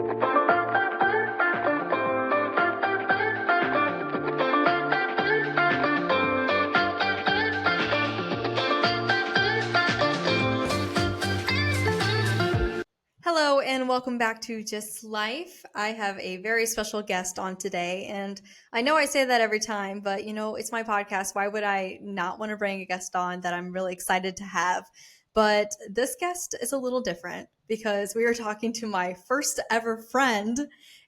Hello and welcome back to Just Life. I have a very special guest on today, and I know I say that every time, but it's my podcast. Why would I not want to bring a guest on that I'm really excited to have? But this guest is a little different because we are talking to my first ever friend.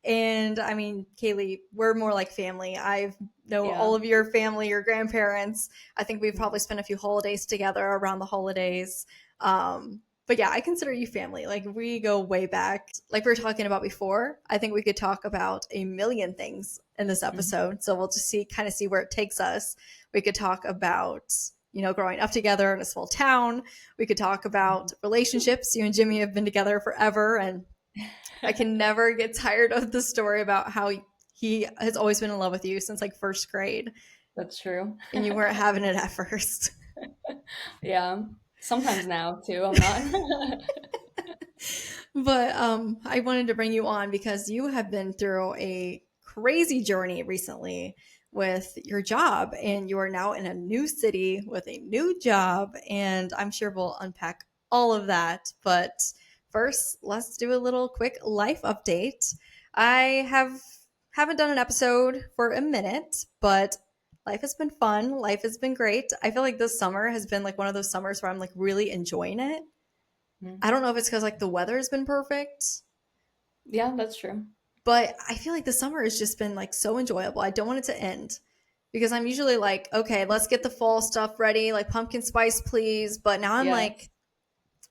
And I mean, Kaili, we're more like family. I know all of your family, your grandparents. I think we've probably spent a few holidays together around the holidays. But yeah, I consider you family. Like, we go way back. Like we were talking about before, I think we could talk about a million things in this episode. So we'll just kind of see where it takes us. We could talk about, growing up together in a small town. We could talk about relationships. You and Jimmy have been together forever. And I can never get tired of the story about how he has always been in love with you since like first grade. That's true. And you weren't having it at first. Yeah. Sometimes now too. I'm not. But I wanted to bring you on because you have been through a crazy journey recently with your job, and you are now in a new city with a new job, and I'm sure we'll unpack all of that. But first, let's do a little quick life update. I haven't done an episode for a minute, but life has been fun. Life has been great. I feel like this summer has been like one of those summers where I'm like really enjoying it. I don't know if it's because like the weather has been perfect. Yeah, that's true. But I feel like the summer has just been like so enjoyable. I don't want it to end because I'm usually like, okay, let's get the fall stuff ready, like pumpkin spice, please. But now I'm like,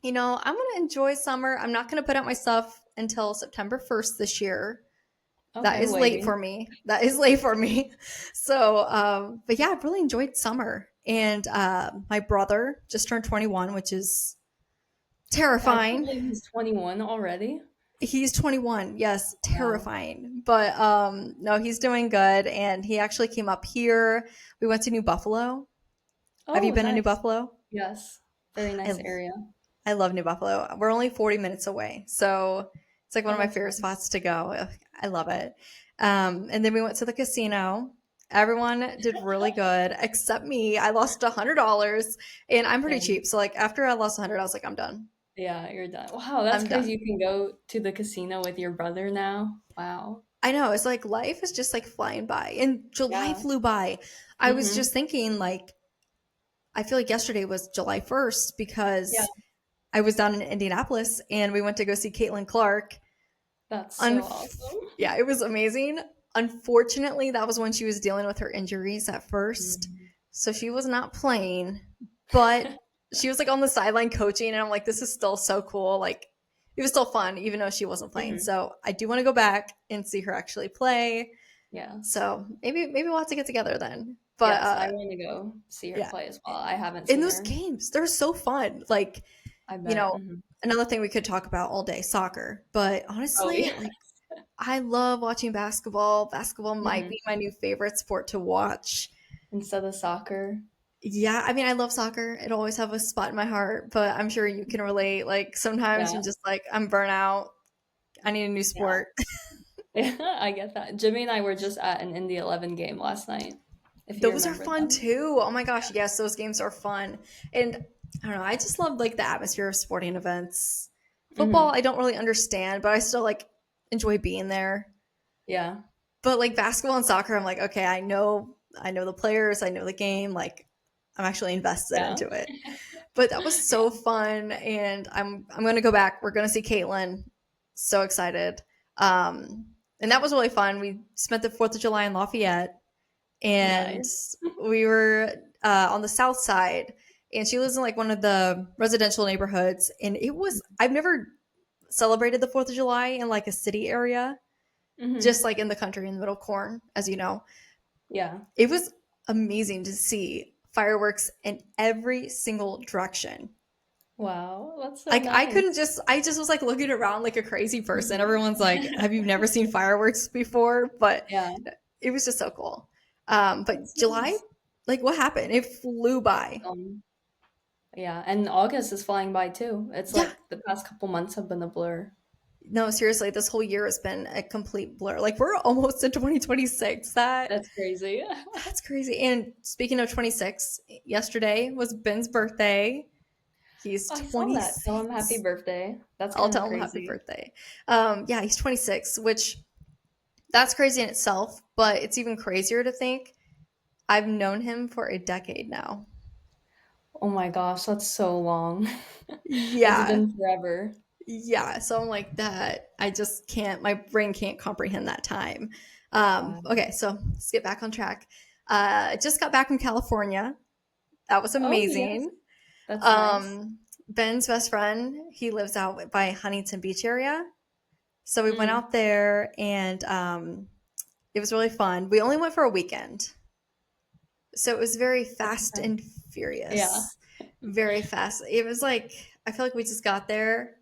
I'm going to enjoy summer. I'm not going to put out my stuff until September 1st this year. Okay, that is late for me. That is late for me. So, but yeah, I've really enjoyed summer. And my brother just turned 21, which is terrifying. He's 21 already. He's 21. Yes, terrifying. Wow. But no, he's doing good, and he actually came up here. We went to New Buffalo. Have you been to New Buffalo? Yes. Very nice area. I love New Buffalo. We're only 40 minutes away, so it's like one of my favorite spots to go. I love it. And then we went to the casino. Everyone did really good except me. I lost $100, and I'm pretty cheap. So like after I lost 100, I was like, I'm done. Yeah, you're done. Wow, that's crazy. You can go to the casino with your brother now. Wow. I know. It's like life is just like flying by, and July flew by. I was just thinking, like, I feel like yesterday was July 1st because I was down in Indianapolis and we went to go see Caitlin Clark. That's so awesome. Yeah, it was amazing. Unfortunately, that was when she was dealing with her injuries at first. So she was not playing, but she was like on the sideline coaching, and I'm like, this is still so cool. Like, it was still fun, even though she wasn't playing. So I do want to go back and see her actually play. Yeah. So maybe we'll have to get together then. But yes, I want to go see her play as well. I haven't seen in those games. They're so fun. Like, another thing we could talk about all day, soccer. But honestly, like, I love watching basketball. Basketball might be my new favorite sport to watch. Instead of soccer. Yeah, I mean, I love soccer. It'll always have a spot in my heart, but I'm sure you can relate. Like, sometimes I'm just like, I'm burnt out. I need a new sport. Yeah, I get that. Jimmy and I were just at an Indy 11 game last night. Those are fun too. Oh my gosh, yes, those games are fun. And I don't know, I just love like the atmosphere of sporting events. Football, I don't really understand, but I still like enjoy being there. Yeah. But like basketball and soccer, I'm like, okay, I know the players, I know the game, like I'm actually invested into it. But that was so fun, and I'm gonna go back. We're gonna see Caitlin. So excited. And that was really fun. We spent the 4th of July in Lafayette, and we were on the south side, and she lives in like one of the residential neighborhoods, and I've never celebrated the 4th of July in like a city area, just like in the country in the middle corn, as you know. Yeah. It was amazing to see fireworks in every single direction. Wow, that's so like nice. I just was like looking around like a crazy person. Everyone's like, have you never seen fireworks before? But it was just so cool. But July, like, what happened? It flew by. Yeah, and August is flying by too. It's like the past couple months have been a blur. No, seriously, this whole year has been a complete blur. Like we're almost in 2026. That's crazy. That's crazy. And speaking of 26, yesterday was Ben's birthday. He's I saw that. Tell him happy 26. birthday. That's I'll kind of tell him happy crazy. birthday. Yeah, he's 26, which that's crazy in itself, but it's even crazier to think I've known him for a decade now. Oh my gosh, that's so long. It's Yeah. been forever. Yeah. So I'm like that. I just can't, my brain can't comprehend that time. Wow. Okay. So let's get back on track. I just got back from California. That was Oh, yes. amazing. That's nice. Ben's best friend, he lives out by Huntington Beach area. So we went Mm, out there and it was really fun. We only went for a weekend. So it was very that's fast nice. and Yeah. furious. Very fast. It was like, I feel like we just got there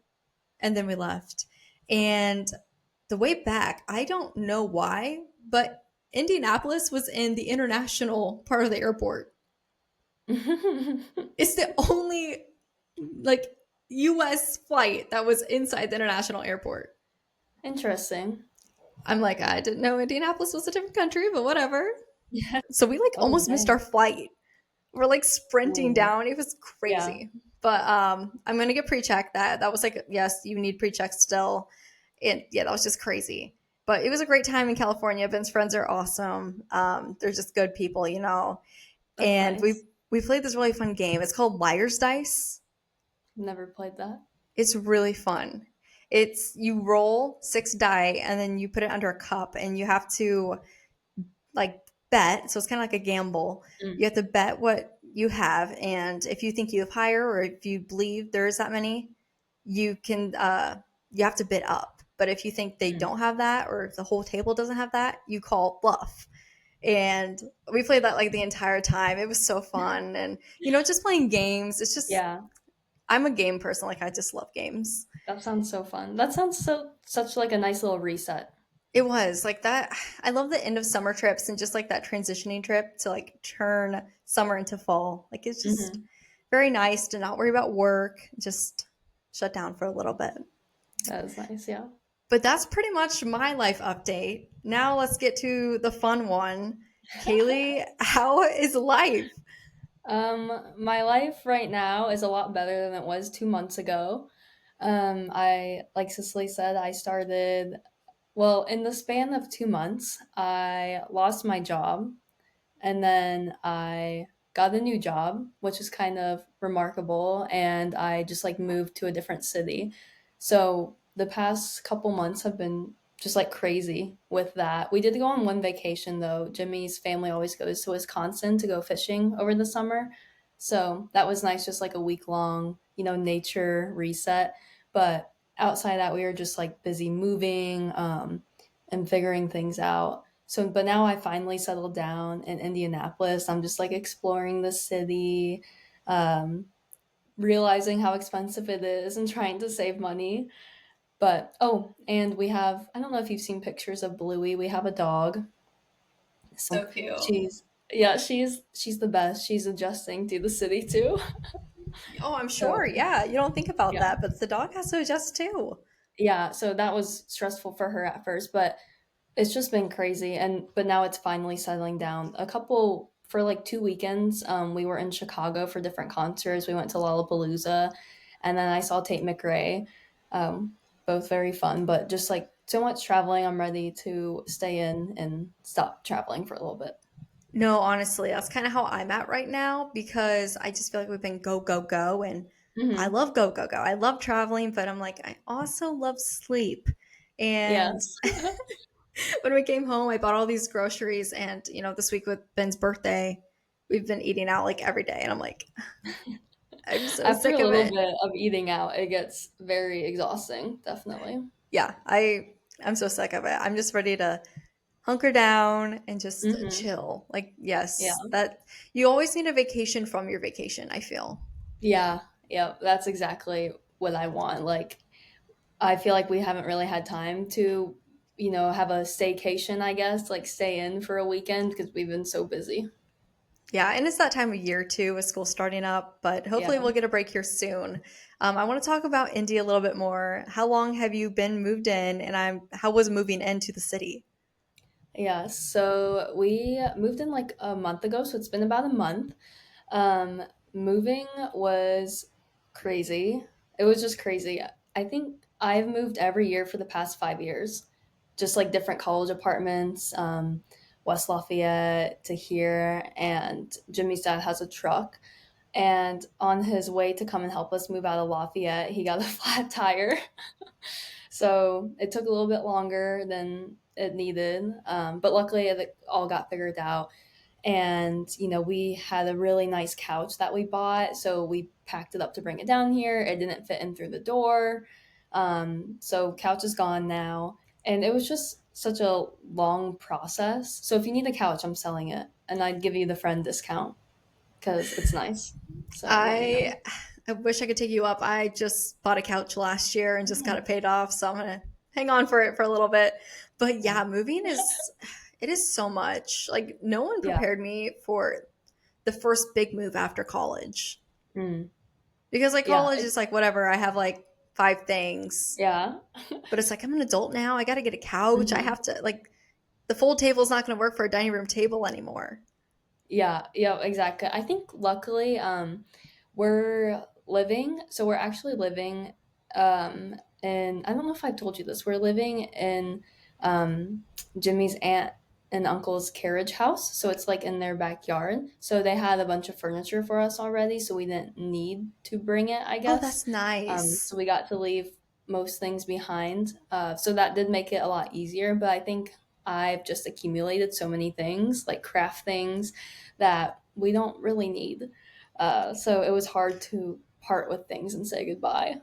and then we left. And the way back, I don't know why, but Indianapolis was in the international part of the airport. It's the only like US flight that was inside the international airport. Interesting. I'm like, I didn't know Indianapolis was a different country, but whatever. Yeah. So we like Oh, almost missed our dang. flight. We're like sprinting Ooh. down. It was Yeah. crazy. But I'm gonna get pre-check. That was like, yes, you need pre-check still. And yeah, that was just crazy. But it was a great time in California. Ben's friends are awesome. They're just good people, you know. That's And nice. we played this really fun game. It's called Liar's Dice. Never played that. It's really fun. It's you roll 6 die and then you put it under a cup and you have to like bet. So it's kind of like a gamble. You Mm, have to bet what you have, and if you think you have higher or if you believe there is that many, you can you have to bid up. But if you think they mm. don't have that or if the whole table doesn't have that, you call bluff. And we played that like the entire time. It was so fun, and just playing games. It's just Yeah. I'm a game person. Like I just love games. That sounds so fun. That sounds such like a nice little reset. It was like that. I love the end of summer trips and just like that transitioning trip to like turn summer into fall. Like it's just Hmm. very nice to not worry about work, just shut down for a little bit. That is nice, yeah. But that's pretty much my life update. Now let's get to the fun one. Kaili, how is life? My life right now is a lot better than it was 2 months ago. I, like Cicely said, I started, well, in the span of 2 months, I lost my job and then I got a new job, which is kind of remarkable. And I just like moved to a different city. So the past couple months have been just like crazy with that. We did go on one vacation though. Jimmy's family always goes to Wisconsin to go fishing over the summer. So that was nice, just like a week long, nature reset. But outside of that, we were just like busy moving and figuring things out. So, but now I finally settled down in Indianapolis. I'm just like exploring the city, um, realizing how expensive it is and trying to save money. But oh, and we have, I don't know if you've seen pictures of Bluey. We have a dog. So So cute. she's, yeah, she's the best. She's adjusting to the city too. Oh, I'm So sure. Yeah, you don't think about yeah. that, but the dog has to adjust too. Yeah, so that was stressful for her at first, but it's just been crazy, but now it's finally settling down. A couple for like 2 weekends, we were in Chicago for different concerts. We went to Lollapalooza, and then I saw Tate McRae. Both very fun, but just like so much traveling, I'm ready to stay in and stop traveling for a little bit. No, honestly, that's kind of how I'm at right now because I just feel like we've been go, go, go. And I Hmm. love go, go, go. I love traveling, but I'm like, I also love sleep. And Yes, when we came home, I bought all these groceries. And, this week with Ben's birthday, we've been eating out like every day. And I'm like, I'm so after sick a of little it. bit of eating out, it gets very exhausting. Definitely. Yeah, I'm so sick of it. I'm just ready to hunker down and just Hmm. chill. Like, Yeah. yes, that you always need a vacation from your vacation, I feel. Yeah, yeah, that's exactly what I want. Like, I feel like we haven't really had time to, have a staycation, I guess, like stay in for a weekend because we've been so busy. Yeah, and it's that time of year too with school starting up, but hopefully Yeah. we'll get a break here soon. I want to talk about Indy a little bit more. How long have you been moved in, and how was moving into the city? Yeah. So we moved in like a month ago, so it's been about a month. Um, Moving was crazy. It was just crazy. I think I've moved every year for the past 5 years, just like different college apartments, West Lafayette to here. And Jimmy's dad has a truck. And on his way to come and help us move out of Lafayette, he got a flat tire. So it took a little bit longer than it needed. But luckily, it all got figured out. And we had a really nice couch that we bought, so we packed it up to bring it down here. It didn't fit in through the door, so couch is gone now. And it was just such a long process. So if you need a couch, I'm selling it, and I'd give you the friend discount because it's nice. So let me I know. I wish I could take you up. I just bought a couch last year and just got it paid off, so I'm gonna hang on for it for a little bit. But Yeah. yeah, moving is it is so much. Like no one Yeah. prepared me for the first big move after college. Mm. Because like Yeah. college is like whatever, I have like five things. Yeah. But it's like I'm an adult now. I got to get a couch. I Mhm. have to like the full table's not going to work for a dining room table anymore. Yeah, yeah, exactly. I think luckily, we're actually living, in, I don't know if I've told you this, we're living in, um, Jimmy's aunt and uncle's carriage house. So it's like in their backyard. So they had a bunch of furniture for us already, so we didn't need to bring it, I Oh, guess. that's nice. So we got to leave most things behind. So that did make it a lot easier, but I think I've just accumulated so many things, like craft things that we don't really need. So it was hard to part with things and say goodbye.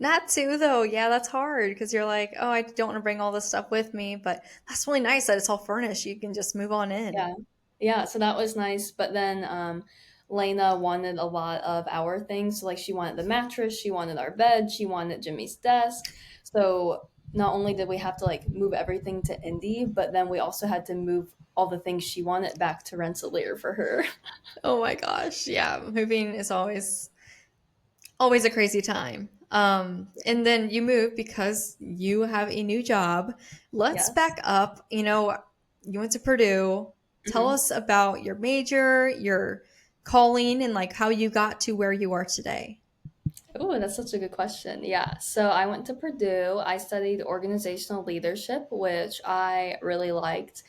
Not too though. Yeah, that's hard because you're like, oh, I don't want to bring all this stuff with me, but that's really nice that it's all furnished. You can just move on in. Yeah. Yeah, so that was nice. But then Lena wanted a lot of our things. So, like, she wanted the mattress, she wanted our bed, she wanted Jimmy's desk. So not only did we have to like move everything to Indy, but then we also had to move all the things she wanted back to Rensselaer for her. Oh my gosh. Yeah, moving is always a crazy time. And then you move because you have a new job. Let's Yes. back up. You went to Purdue. Tell Hmm. us about your major, your calling, and like how you got to where you are today. Oh, that's such a good question. Yeah. So I went to Purdue. I studied organizational leadership, which I really liked.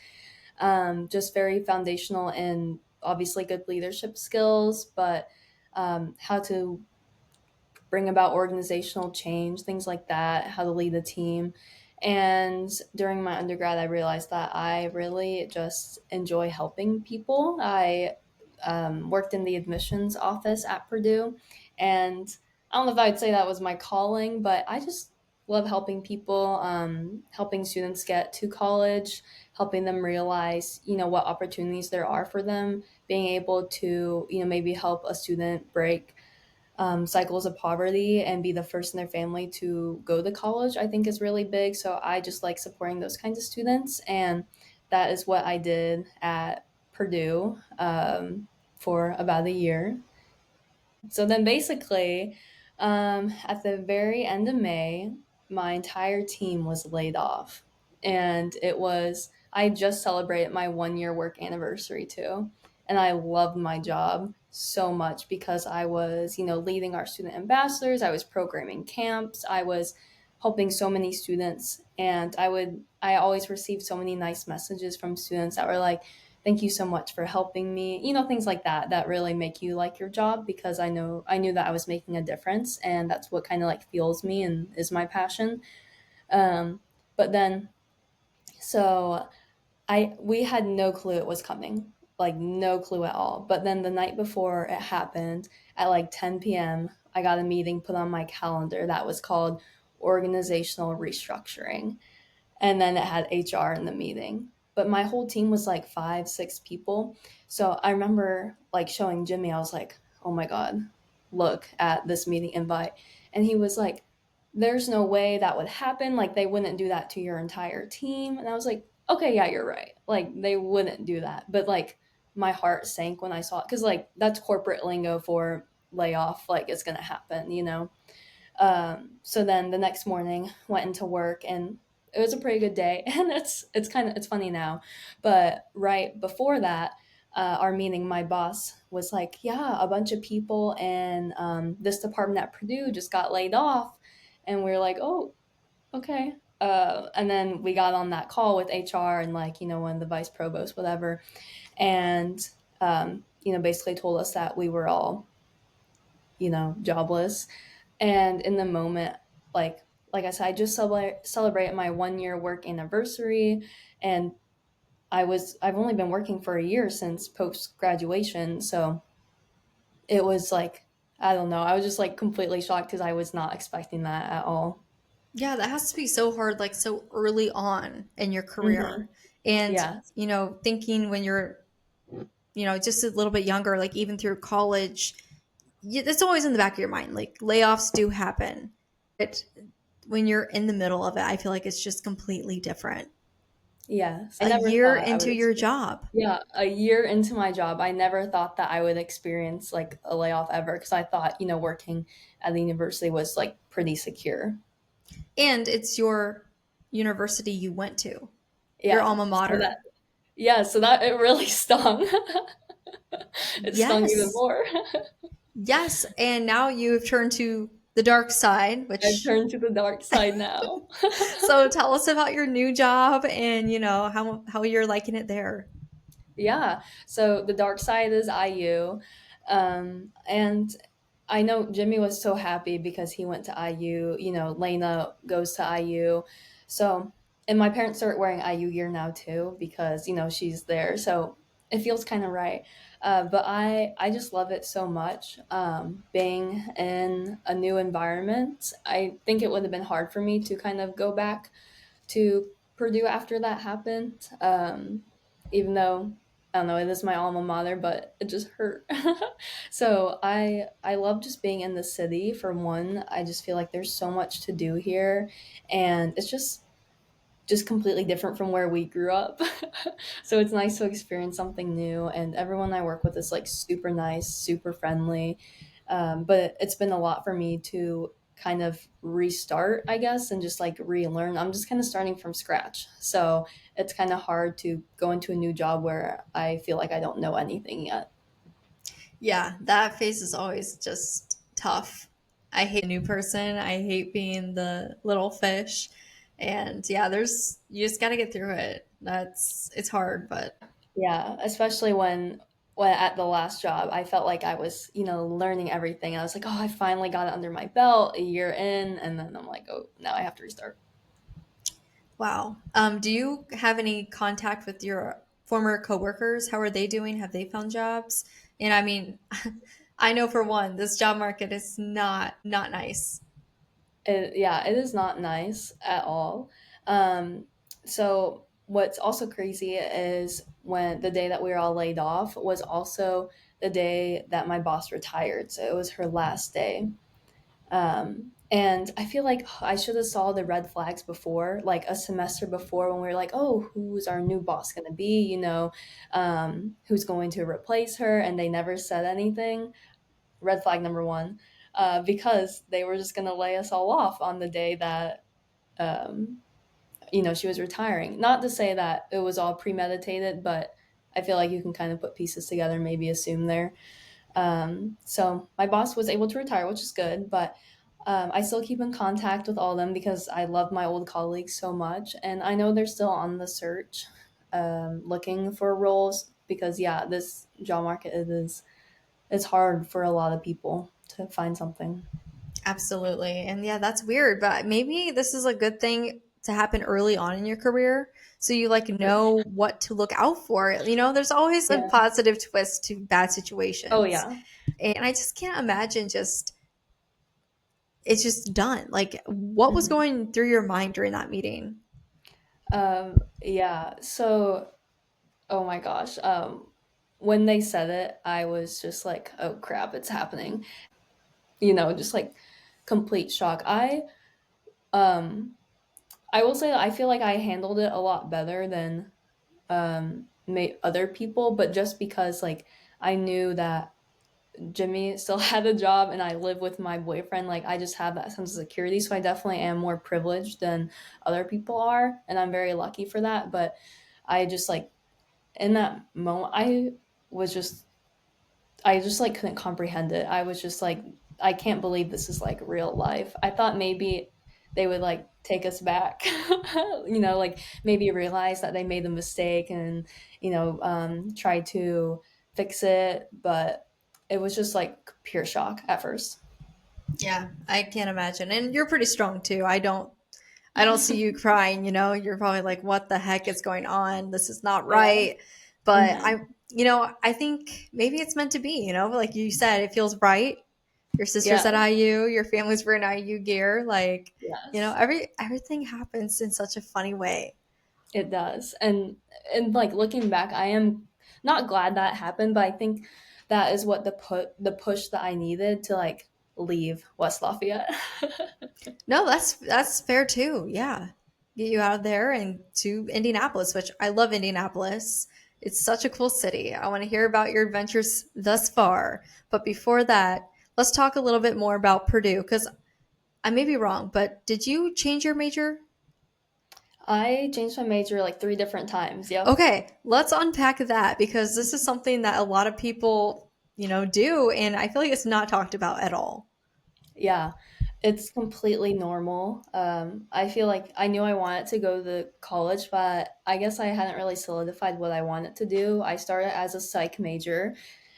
Just very foundational in obviously good leadership skills, but how to bring about organizational change, things like that, how to lead a team. And during my undergrad, I realized that I really just enjoy helping people. I worked in the admissions office at Purdue, and I don't know if I would say that was my calling, but I just love helping people, helping students get to college, helping them realize, what opportunities there are for them, being able to, maybe help a student break cycles of poverty and be the first in their family to go to college, I think is really big. So I just like supporting those kinds of students. And that is what I did at Purdue for about a year. So then basically, at the very end of May, my entire team was laid off. And I just celebrated my 1 year work anniversary too. And I loved my job so much because I was, leading our student ambassadors, I was programming camps, I was helping so many students. And I always received so many nice messages from students that were like, thank you so much for helping me, things like that that really make you like your job, because I knew that I was making a difference, and that's what kind of like fuels me and is my passion. But then, so I we had no clue it was coming, like no clue at all. But then the night before it happened, at like 10 p.m., I got a meeting put on my calendar that was called organizational restructuring, and then it had HR in the meeting. But my whole team was like 5, 6 people. So I remember like showing Jimmy, I was like, oh my God, look at this meeting invite. And he was like, there's no way that would happen. Like, they wouldn't do that to your entire team. And I was like, okay, yeah, you're right. Like, they wouldn't do that. But like, my heart sank when I saw it, because like that's corporate lingo for layoff, like it's gonna happen, you know. So then the next morning went into work, and it was a pretty good day. And it's funny now, but right before that, our meeting, my boss was like, "Yeah, a bunch of people in this department at Purdue just got laid off," and we are like, "Oh, okay." And then we got on that call with HR and like one of the vice provosts, whatever, and basically told us that we were all jobless. And in the moment, like I said, I just celebrated my 1 year work anniversary, and I've only been working for a year since post graduation, so it was like, I don't know, I was just like completely shocked because I was not expecting that at all. Yeah, that has to be so hard, like so early on in your Hmm. career. And, Yeah, thinking when you're, just a little bit younger, like even through college, it's always in the back of your mind. Like layoffs do happen. But when you're in the middle of it, I feel like it's just completely different. yes, I A never year thought I would into your experience. job. Yeah, a year into my job, I never thought that I would experience like a layoff ever, because I thought working at the university was like pretty secure. And it's your university you went to, your Yeah, alma so that mater. yeah, so that it really stung. It stung even Yes. more. Yes. And now you've turned to the dark side, I've which, turned to the dark side now. so tell us about your new job and, how you're liking it there. Yeah, so the dark side is IU. And I know Jimmy was so happy because he went to IU. Lena goes to IU. So, and my parents start wearing IU gear now too because, she's there. So it feels kind of right. But I just love it so much. Being in a new environment, I think it would have been hard for me to kind of go back to Purdue after that happened. Even though I don't know, it is my alma mater, but it just hurt. So I love just being in the city. For one, I just feel like there's so much to do here, and it's just completely different from where we grew up. So it's nice to experience something new, and everyone I work with is like super nice, super friendly. But it's been a lot for me to kind of restart, I guess, and just like relearn. I'm just kind of starting from scratch. So it's kind of hard to go into a new job where I feel like I don't know anything yet. Yeah, that phase is always just tough. I hate a new person. I hate being the little fish. And yeah, you just got to get through it. It's hard, but Yeah, especially when at the last job, I felt like I was, learning everything. I was like, "Oh, I finally got it under my belt a year in," and then I'm like, "Oh, now I have to restart." wow. Do you have any contact with your former coworkers? How are they doing? Have they found jobs? And I mean, I know for one, this job market is not nice. Yeah, it is not nice at all. Um, so what's also crazy is when the day that we were all laid off was also the day that my boss retired. So it was her last day. And I feel like I should have saw the red flags before, like a semester before, when we were like, "Oh, who's our new boss going to be? Who's going to replace her?" And they never said anything. Red flag number one, because they were just going to lay us all off on the day that um, she was retiring. Not to say that it was all premeditated, but I feel like you can kind of put pieces together, maybe assume there. So my boss was able to retire, which is good, but I still keep in contact with all of them because I love my old colleagues so much, and I know they're still on the search, looking for roles because yeah, this job market it's hard for a lot of people to find something. Absolutely. And yeah, that's weird, but maybe this is a good thing to happen early on in your career so you like know what to look out for. There's always a Yeah. positive twist to bad Oh situations. yeah. And I just can't imagine just it's just done. Like what was Hmm. going through your mind during that meeting? Yeah. So, oh my gosh. When they said it, I was just like, "Oh crap, it's happening!" Just like complete shock. Um, I will say that I feel like I handled it a lot better than other people, but just because like I knew that Jimmy still had a job and I live with my boyfriend, like I just have that sense of security. So I definitely am more privileged than other people are, and I'm very lucky for that. But I just like in that moment, was just I just like couldn't comprehend it. I was just like, I can't believe this is like real life. I thought maybe they would like take us back, like maybe realize that they made a mistake and, try to fix it. But it was just like pure shock at first. Yeah, I can't imagine. And you're pretty strong too. I don't see you crying, You're probably like, what the heck is going on? This is not Yeah. right. But Hmm. I think maybe it's meant to be, like you said, it feels right. Your sister's Yeah. at IU, your family's wearing IU gear. Like, Yes. everything happens in such a funny way. It does. And like looking back, I am not glad that happened, but I think that is what the push that I needed to like leave West Lafayette. No, that's fair too. Yeah. Get you out of there and to Indianapolis, which I love Indianapolis. It's such a cool city. I want to hear about your adventures thus far. But before that, let's talk a little bit more about Purdue because I may be wrong, but did you change your major? I changed my major like 3 different times. Yep. Okay, let's unpack that because this is something that a lot of people, do, and I feel like it's not talked about at all. Yeah, it's completely normal. I feel like I knew I wanted to go to college, but I guess I hadn't really solidified what I wanted to do. I started as a psych major,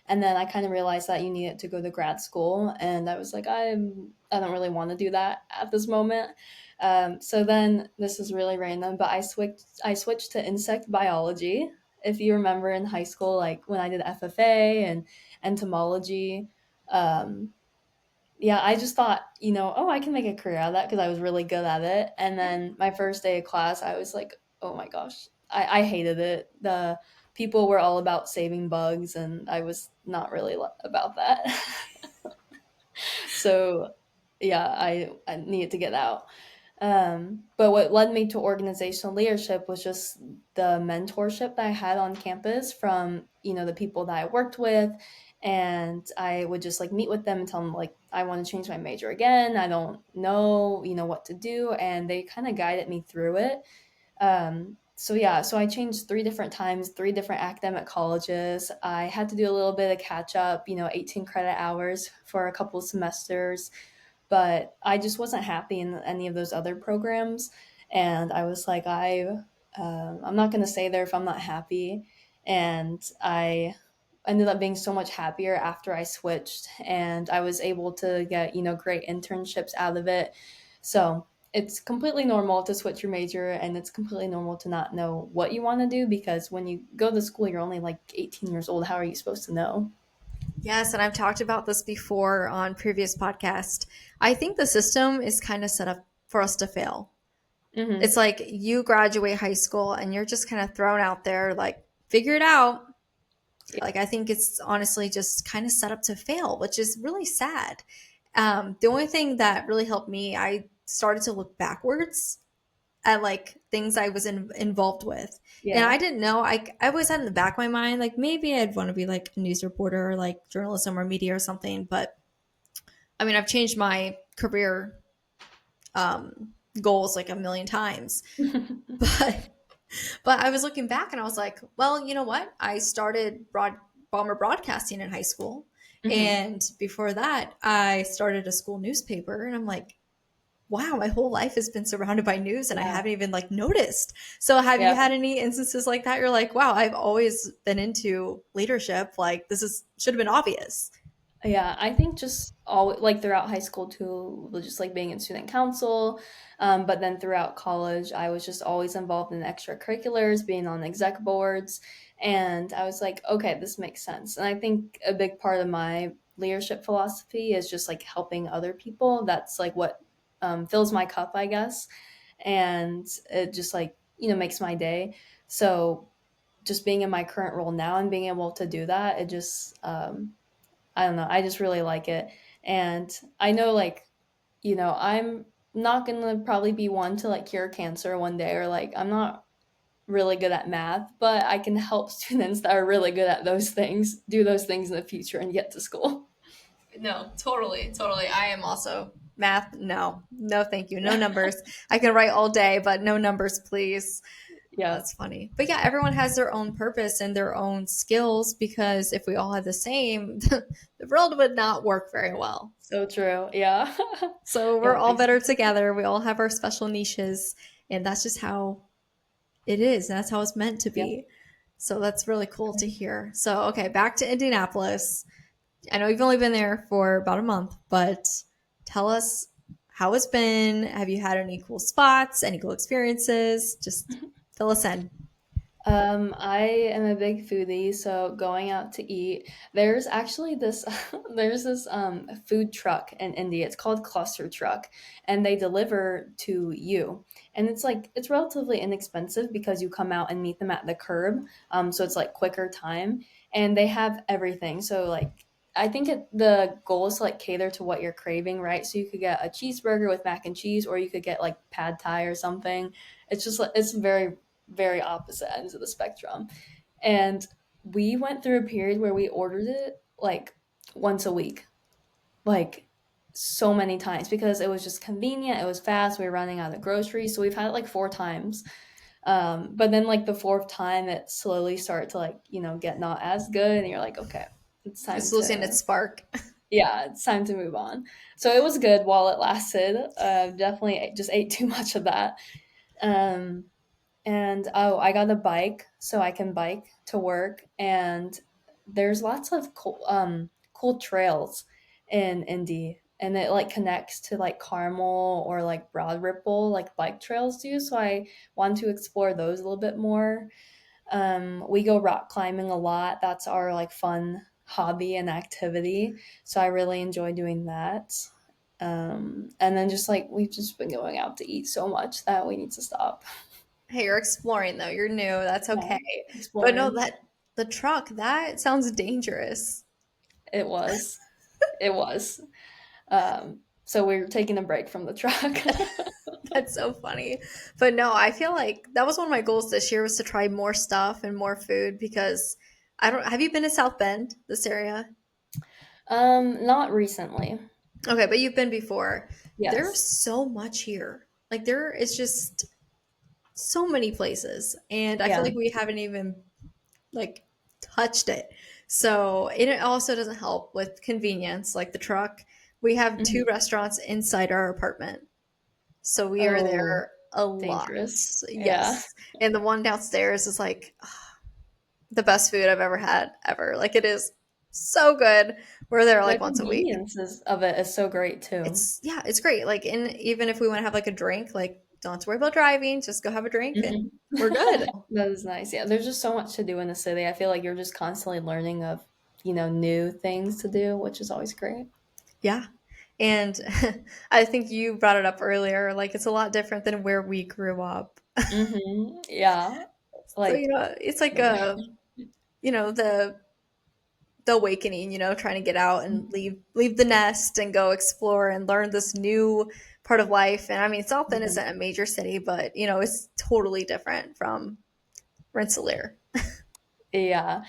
and then I kind of realized that you needed to go to grad school, and I was like, I don't really want to do that at this moment. So then this is really random, but I switched to insect biology. If you remember in high school, like when I did FFA and entomology. Um, yeah, I just thought, oh, I can make a career out of that because I was really good at it. And then my first day of class, I was like, oh my gosh, I hated it. The people were all about saving bugs, and I was not really about that. So, yeah, I needed to get out. But what led me to organizational leadership was just the mentorship that I had on campus from, the people that I worked with. And I would just like meet with them and tell them like, I want to change my major again. I don't know, what to do. And they kind of guided me through it. So yeah, so I changed 3 different times, 3 different academic colleges. I had to do a little bit of catch up, 18 credit hours for a couple of semesters, but I just wasn't happy in any of those other programs. And I was like, I'm not going to stay there if I'm not happy. And I ended up being so much happier after I switched, and I was able to get, great internships out of it. So it's completely normal to switch your major, and it's completely normal to not know what you want to do because when you go to school, you're only like 18 years old. How are you supposed to know? Yes, and I've talked about this before on previous podcasts. I think the system is kind of set up for us to fail. Hmm. It's like you graduate high school and you're just kind of thrown out there, like, figure it out. Like, I think it's honestly just kind of set up to fail, which is really sad. The only thing that really helped me, I started to look backwards at like things I was involved with. And Yeah. I didn't know, I always had in the back of my mind, like maybe I'd want to be like a news reporter or like journalism or media or something. But I mean, I've changed my career goals like a million times. But I was looking back and I was like, well, you know what? I started bomber broadcasting in high school. Hmm. And before that, I started a school newspaper. And I'm like, wow, my whole life has been surrounded by news and I Yeah. haven't even like noticed. So have you Yeah. had any instances like that? You're like, wow, I've always been into leadership. Like this is should have been obvious. Yeah, I think just all like throughout high school too, just like being in student council, but then throughout college, I was just always involved in extracurriculars, being on exec boards, and I was like, okay, this makes sense. And I think a big part of my leadership philosophy is just like helping other people. That's like what fills my cup, I guess, and it just like makes my day. So just being in my current role now and being able to do that, it just I don't know. I just really like it. And I know, like, I'm not going to probably be one to like cure cancer one day, or like, I'm not really good at math, but I can help students that are really good at those things do those things in the future and get to school. No, totally, totally. I am also math. No, no, thank you. No Yeah. numbers. I can write all day, but no numbers, please. Yeah. That's funny. But yeah, everyone has their own purpose and their own skills because if we all had the same, the world would not work very well. So true. Yeah. So we're Yeah, it all makes better sense. together. We all have our special niches, and that's just how it is. That's how it's meant to Yep. be. So that's really cool to hear. So, okay, back to Indianapolis. I know you've only been there for about a month, but tell us how it's been. Have you had any cool spots, any cool experiences? Just fill us in. I am a big foodie, so going out to eat. There's actually this there's this food truck in India. It's called Cluster Truck, and they deliver to you. And it's like it's relatively inexpensive because you come out and meet them at the curb. So it's like quicker time, and they have everything. So like I think the goal is to like cater to what you're craving, right? So you could get a cheeseburger with mac and cheese, or you could get like pad thai or something. It's just like it's very opposite ends of the spectrum. And we went through a period where we ordered it like once a week, like so many times because it was just convenient. It was fast. We were running out of groceries. So we've had it like four times. But then like the fourth time, it slowly started to like, get not as good. And you're like, okay, it's time It's losing to, its spark. yeah, it's time to move on. So it was good while it lasted. Definitely just ate too much of that. Um, and oh, I got a bike so I can bike to work. And there's lots of cool trails in Indy, and it like connects to like Carmel or like Broad Ripple, like bike trails do. So I want to explore those a little bit more. We go rock climbing a lot. That's our like fun hobby and activity. So I really enjoy doing that. And then just like we've just been going out to eat so much that we need to stop. Hey, you're exploring though. You're new. That's Yeah, okay. But no, exploring. that the truck, that sounds dangerous. It was. It was. So we were taking a break from the truck. That's so funny. But no, I feel like that was one of my goals this year was to try more stuff and more food because I don't have you been to South Bend, this area? Not recently. Okay, but you've been before. There's Yes. so much here. Like there is just so many places and I feel Yeah. like we haven't even like touched it. So it also doesn't help with convenience like the truck. We have two Mhm. restaurants inside our apartment. So we are Oh, there a lot. dangerous. Yeah. Yes. And the one downstairs is like the best food I've ever had ever. Like it is so good. We're there The like once a week. of it is so great too. It's yeah, it's great. Like in even if we want to have like a drink, like don't have to worry about driving, just go have a drink and Mhm. we're good. That is nice. Yeah, there's just so much to do in the city. I feel like you're just constantly learning of, new things to do, which is always great. Yeah. And I think you brought it up earlier, like it's a lot different than where we grew up. Yeah. So, Like, it's like so a, the awakening, trying to get out and leave the nest and go explore and learn this new part of life. And I mean, South Bend Mhm. isn't a major city, but it's totally different from Rensselaer. Yeah,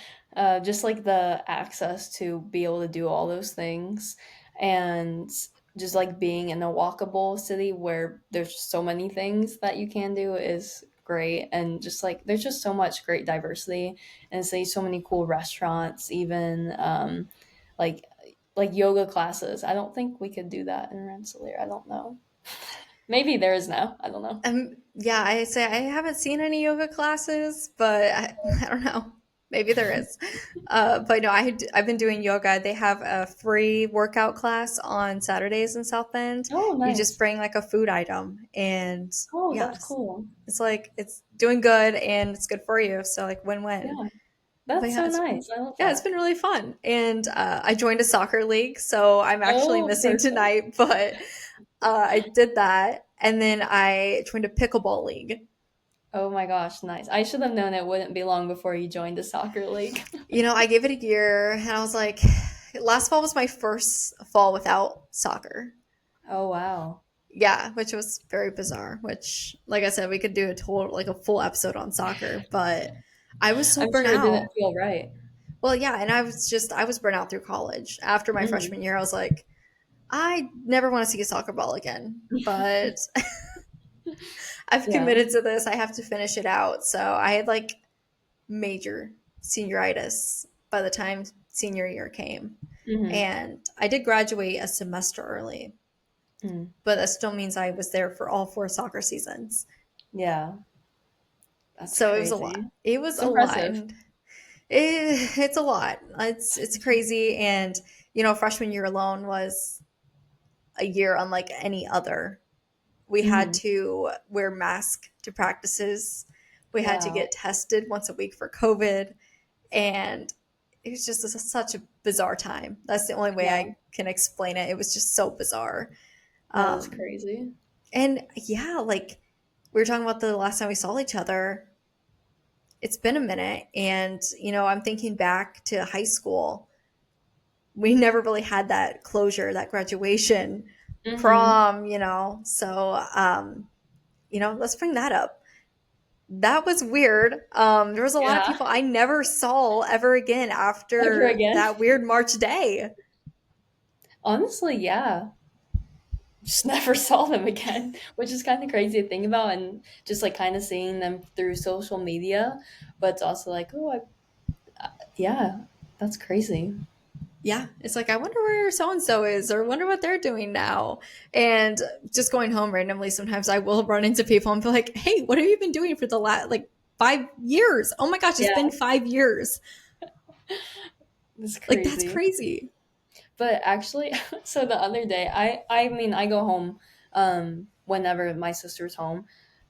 just like the access to be able to do all those things, and just like being in a walkable city where there's just so many things that you can do is great. And just like there's just so much great diversity, and say so many cool restaurants, even like yoga classes. I don't think we could do that in Rensselaer. I don't know. Maybe there is now. I don't know. Yeah, I say I haven't seen any yoga classes, but I don't know. Maybe there is. But no, I've been doing yoga. They have a free workout class on Saturdays in South Bend. Oh, You just nice. bring like a food item, and Oh, that's yes, cool. it's like it's doing good and it's good for you. So like win-win. Yeah, But that's yeah, so nice. I love it's that. been really fun. And I joined a soccer league, so I'm actually Oh, missing perfect. tonight, but I did that. And then I joined a pickleball league. Oh my gosh, nice. I should have known it wouldn't be long before you joined a soccer league. I gave it a year and I was like, last fall was my first fall without soccer. Oh wow. Yeah, which was very bizarre. Which, like I said, we could do a total, like a full episode on soccer, but I was so I'm burnt sure it didn't out. feel right. Well, yeah, and I was burnt out through college. After my Mm. freshman year, I was like, I never want to see a soccer ball again. But I've Yeah. committed to this. I have to finish it out. So I had like major senioritis by the time senior year came. Hmm. And I did graduate a semester early, Mm. but that still means I was there for all four soccer seasons. Yeah, that's So it was a lot. crazy. It was It's a lot. impressive. And it's a lot. It's crazy. And, freshman year alone was a year unlike any other. We had Hmm. to wear masks to practices. We had to Wow. get tested once a week for COVID. And it was just such a bizarre time. That's the only way Yeah, I can explain it. It was just so bizarre. that is Um, crazy. and yeah, like we were talking about the last time we saw each other. It's been a minute. And, I'm thinking back to high school. We never really had that closure, that graduation, Hmm. prom, So, let's bring that up. That was weird. There was a lot of Yeah. people I never saw ever again Ever after again? that weird March day. Honestly, yeah. Just never saw them again, which is kind of crazy to think about, and just like kind of seeing them through social media. But it's also like, oh, yeah, that's crazy. Yeah, it's like I wonder where so and so is, or wonder what they're doing now. And just going home randomly, sometimes I will run into people and be like, "Hey, what have you been doing for the last like 5 years? Oh my gosh, it's Yeah, been 5 years! it's Like that's crazy. crazy." But actually, so the other day, I mean, I go home whenever my sister's home,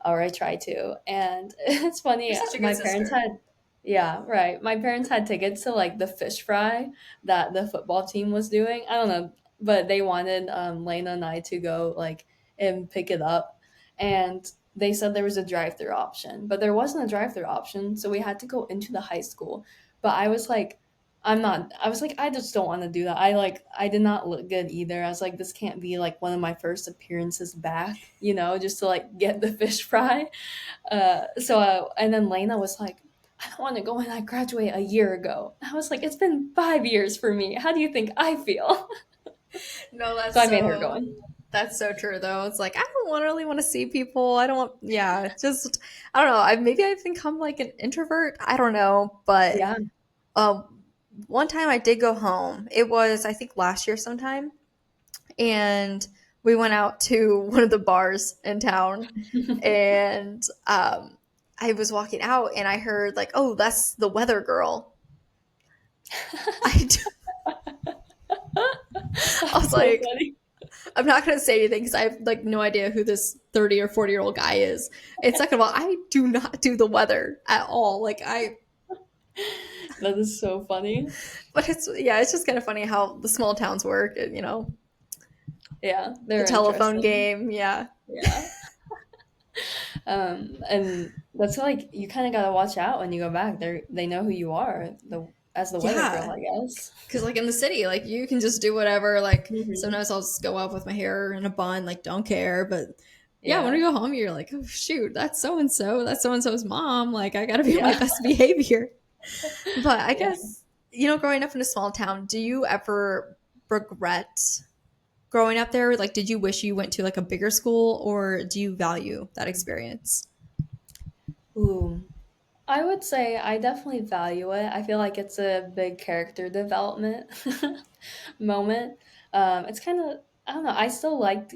or I try to, and it's You're funny. such a good My parents sister. had, yeah, right. My parents had tickets to like the fish fry that the football team was doing. I don't know, but they wanted Lena and I to go like and pick it up, and they said there was a drive-through option, but there wasn't a drive-through option, so we had to go into the high school. But I was like, I'm not. I was like, I just don't want to do that. I did not look good either. I was like, this can't be like one of my first appearances back, just to like get the fish fry. And then Lena was like, I don't want to go, and I graduate a year ago. I was like, it's been 5 years for me. How do you think I feel? No, So I made her go in. that's so true though. It's like I don't really want to see people. I don't want yeah, just I don't know. Maybe I've become like an introvert. I don't know, but Yeah. one time I did go home. It was I think last year sometime, and we went out to one of the bars in town, and I was walking out and I heard like, "Oh, that's the weather girl." I I was That's so like, funny. I'm not going to say anything because I have like no idea who this 30 or 40-year-old guy is. And second of all, I do not do the weather at all. That is so funny. But it's just kind of funny how the small towns work. Yeah, The they're telephone interesting. game. Yeah. Yeah. And that's like you kind of gotta watch out when you go back. They know who you are, as the weather girl, Yeah. I guess. Because like in the city, like you can just do whatever. Like Hmm. sometimes I'll just go out with my hair in a bun, like don't care. But yeah, when Yeah, we go home, you're like, oh shoot, that's so and so. That's so and so's mom. Like I got to be on my yeah, best behavior. But I yeah. guess, growing up in a small town, do you ever regret growing up there? Like, did you wish you went to like a bigger school or do you value that experience? Ooh, I would say I definitely value it. I feel like it's a big character development moment. It's kind of, I don't know. I still liked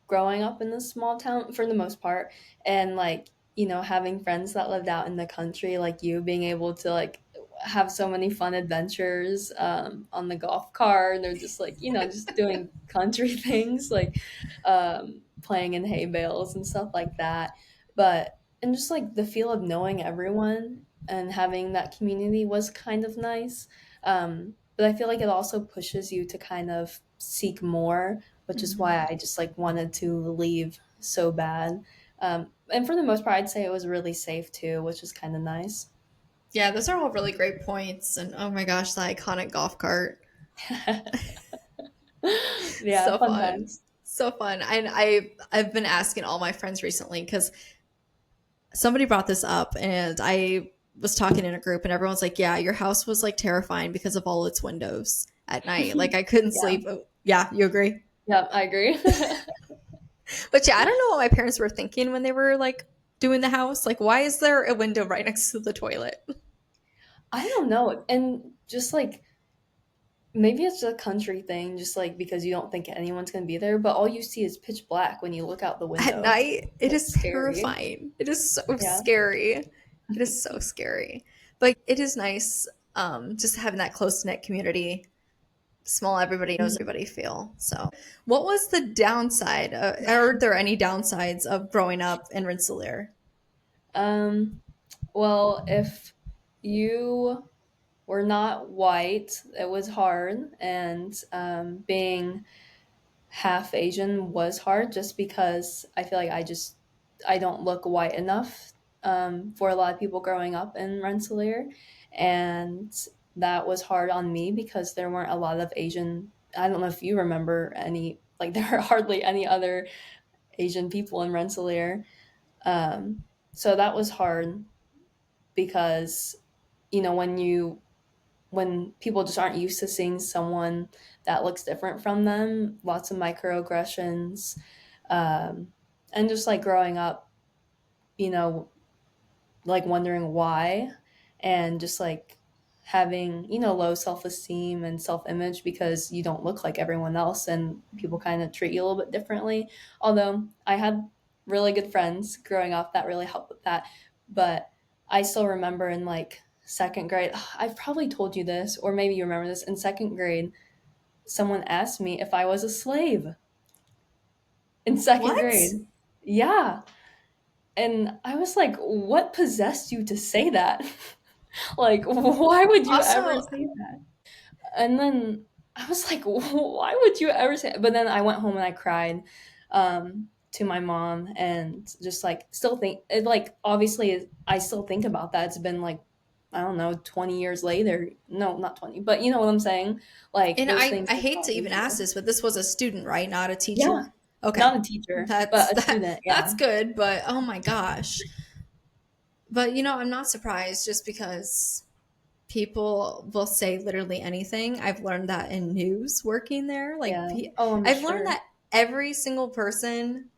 growing up in this small town for the most part, and like having friends that lived out in the country, like you being able to like have so many fun adventures on the golf cart. They're just like just doing country things like playing in hay bales and stuff like that. But and just like the feel of knowing everyone and having that community was kind of nice. But I feel like it also pushes you to kind of seek more, which is Mhm. why I just like wanted to leave so bad. And for the most part, I'd say it was really safe too, which is kind of nice. Yeah, those are all really great points. And oh my gosh, the iconic golf cart. Yeah, So fun fun. times. So fun. And I've been asking all my friends recently because somebody brought this up and I was talking in a group and everyone's like, "Yeah, your house was like terrifying because of all its windows at night. Like I couldn't Yeah. sleep." Oh, yeah, you agree? Yep, I agree. But yeah, I don't know what my parents were thinking when they were like doing the house. Like, why is there a window right next to the toilet? I don't know. And just like maybe it's a country thing, just like because you don't think anyone's gonna be there, but all you see is pitch black when you look out the At window. night, it is It's scary. terrifying. It is so Yeah. scary. It is so scary. But it is nice just having that close knit community, small, everybody knows Mhm. everybody feel. So, what was the downside? Are there any downsides of growing up in Rensselaer? Um, well, if you were not white, it was hard, and being half Asian was hard just because I feel like I don't look white enough for a lot of people growing up in Rensselaer, and that was hard on me because there weren't a lot of Asian. I don't know if you remember any, like there are hardly any other Asian people in Rensselaer, so that was hard because when people just aren't used to seeing someone that looks different from them, lots of microaggressions, um, and just like growing up, you know, like wondering why, and just like having low self-esteem and self-image because you don't look like everyone else and people kind of treat you a little bit differently. Although I had really good friends growing up that really helped with that, but I still remember in like second grade, I've probably told you this, or maybe you remember this, in second grade someone asked me if I was a slave in second What? grade. Yeah. And I was like, what possessed you to say that? Like, why would you ever Also, say that? And then I was like, why would you ever say it? But then I went home and I cried to my mom and just like still think it, like obviously I still think about that. It's been like, I don't know, 20 years later. No, not 20, but you know what I'm saying? Like and those I things I just hate to bother even ask you. this, but this was a student, right? Not a Yeah. teacher. Okay. Not a teacher, That's but a that student. that's Yeah. good, but oh my gosh. But I'm not surprised just because people will say literally anything. I've learned that in news working there. Like, Yeah. Oh, I'm I've learned sure. that every single person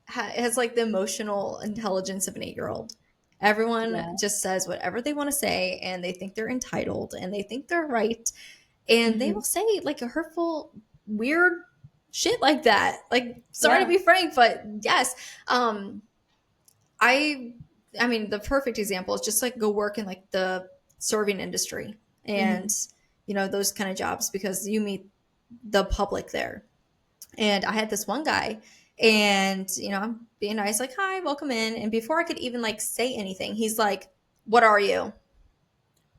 has like the emotional intelligence of an 8-year old. Everyone Yeah. just says whatever they want to say and they think they're entitled and they think they're right. And they will Hmm. say like a hurtful, weird shit like that. Like, sorry to Yeah. be frank, but yes. Um, I I mean the perfect example is just like go work in like the serving industry and Hmm. those kind of jobs because you meet the public there. And I had this one guy and I'm being nice like hi, welcome in, and before I could even like say anything, he's like, "What are you?"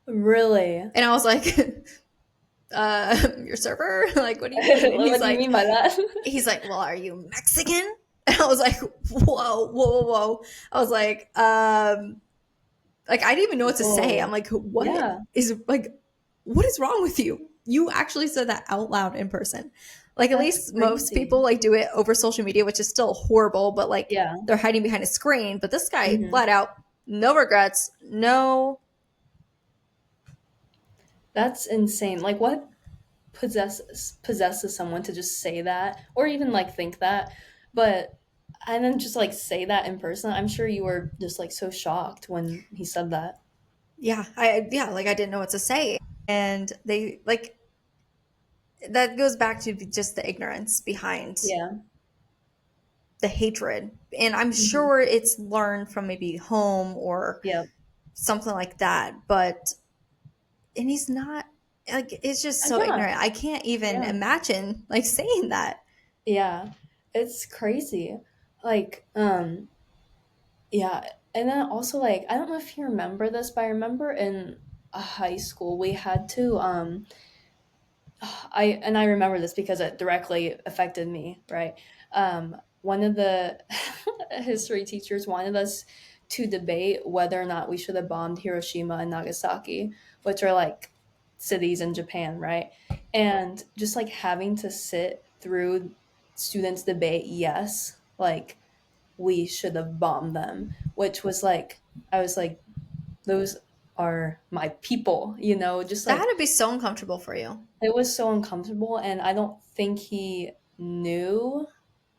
Really? And I was like, your server?" Like, what do you mean? And What do you mean by that? he's like, "Well, are you Mexican?" And I was like, "Whoa, whoa, whoa, whoa." I was like, I didn't even know what to say. I'm Whoa. like, Yeah. what is wrong with you? You actually said that out loud in person. Like, at That's least most crazy. people like do it over social media, which is still horrible, but like Yeah. they're hiding behind a screen. But this guy Hmm. flat out, no regrets, no. That's insane. Like, what possesses someone to just say that, or even like think that, but and then just like say that in person? I'm sure you were just like so shocked when he said that. Yeah, like I didn't know what to say. And they like that goes back to just the ignorance behind Yeah. the hatred. And I'm Hmm. sure it's learned from maybe home or Yeah. something like that. But and he's not like it's just so Yeah. ignorant. I can't even Yeah. imagine like saying that. Yeah. It's crazy. Like, yeah. And then also like I don't know if you remember this, but I remember in high school we had to I remember this because it directly affected me, right? One of the history teachers wanted us to debate whether or not we should have bombed Hiroshima and Nagasaki, which are like cities in Japan, right? And just like having to sit through students debate, yes, like we should have bombed them, which was like, I was like, those are my people, just That had like to be so uncomfortable for you. it was so uncomfortable. And I don't think he knew,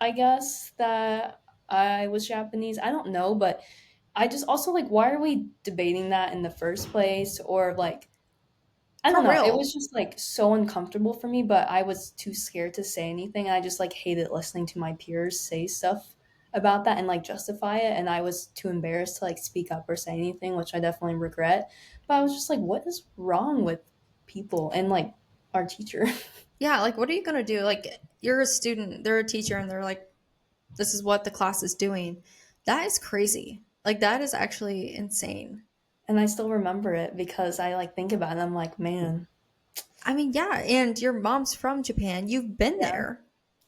I guess, that I was Japanese. I don't know, but I just also like, why are we debating that in the first place? Or like, I For don't know. It real. was just like so uncomfortable for me, but I was too scared to say anything. I just like hated listening to my peers say stuff about that and like justify it. And I was too embarrassed to like speak up or say anything, which I definitely regret. But I was just like, what is wrong with people and like our teacher? Yeah, like what are you gonna do? Like you're a student, they're a teacher, and they're like, this is what the class is doing. That is crazy. Like that is actually insane. And I still remember it because I like think about it and I'm like, man, I mean, yeah, and your mom's from Japan. You've been yeah, there,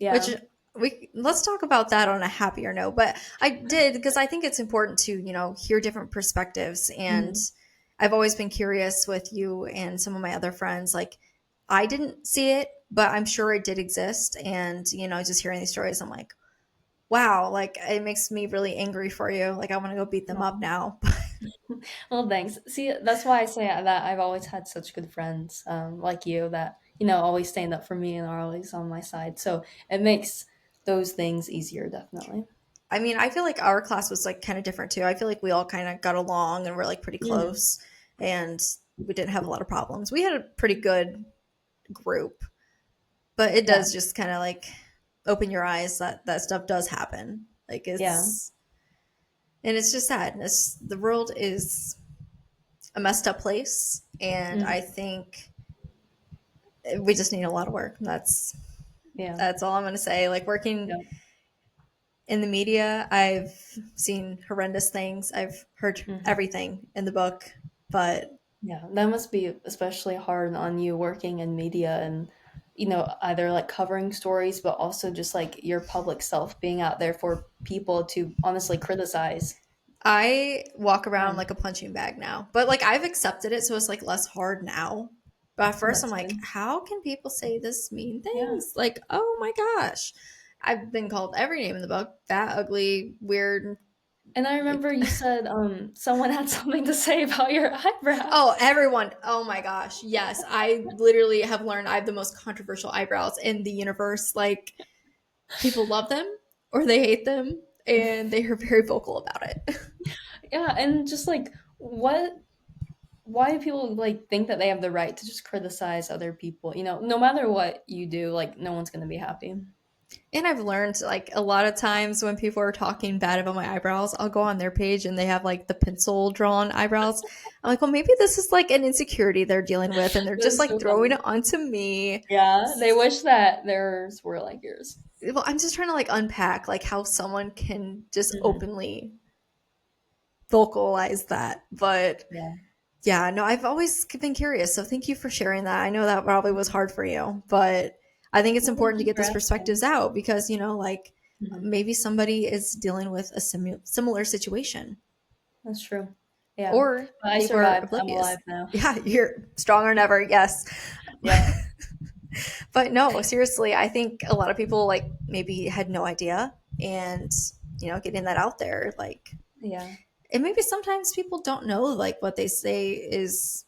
which yeah, we let's talk about that on a happier note. But I did because I think it's important to, hear different perspectives. And mhm, I've always been curious with you and some of my other friends. Like, I didn't see it, but I'm sure it did exist. And, just hearing these stories, I'm like, wow, like it makes me really angry for you. Like, I want to go beat them up no. now. Well, thanks. See, that's why I say that I've always had such good friends, like you, that always stand up for me and are always on my side. So it makes those things easier, definitely. I mean, I feel like our class was like kind of different too. I feel like we all kind of got along and were like pretty Hmm. close, and we didn't have a lot of problems. We had a pretty good group, but it Yeah, does just kind of like open your eyes that that stuff does happen. Like yeah, and it's just sad. The world is a messed up place, and I hmm, think we just need a lot of work. yeah, That's all I'm going to say. Like working yeah, in the media, I've seen horrendous things. I've heard hmm, everything in the book, but yeah. That must be especially hard on you working in media and either like covering stories, but also just like your public self being out there for people to honestly criticize. I walk around Yeah, like a punching bag now. But like I've accepted it, so it's like less hard now. But at first, I'm that's like, good. how can people say this mean Yeah. things? Like, oh my gosh. I've been called every name in the book, fat, ugly, weird. And I remember you said someone had something to say about your Oh, eyebrows. everyone. Oh my gosh. Yes. I literally have learned I have the most controversial eyebrows in the universe. Like, people love them or they hate them, and they are very vocal about it. Yeah, and just like what why do people like think that they have the right to just criticize other people? No matter what you do, like no one's gonna be happy. And I've learned like a lot of times when people are talking bad about my eyebrows, I'll go on their page and they have like the pencil drawn eyebrows. I'm like, well, maybe this is like an insecurity they're dealing with and they're just That's like so throwing funny. it onto me. Yeah, they wish that theirs were like yours. Well, I'm just trying to like unpack like how someone can just Hmm. openly vocalize that. But Yeah. yeah, no, I've always been curious. So thank you for sharing that. I know that probably was hard for you, but I think it's Well, thank important to you get for these perspectives asking. out because, like Hmm. maybe somebody is dealing with a similar situation That's true. Yeah. or But I people are survived. I'm oblivious. alive now. Yeah, you're stronger than ever. Yes. Yeah. But no, seriously, I think a lot of people like maybe had no idea and, getting that out there, like, Yeah. and maybe sometimes people don't know like what they say is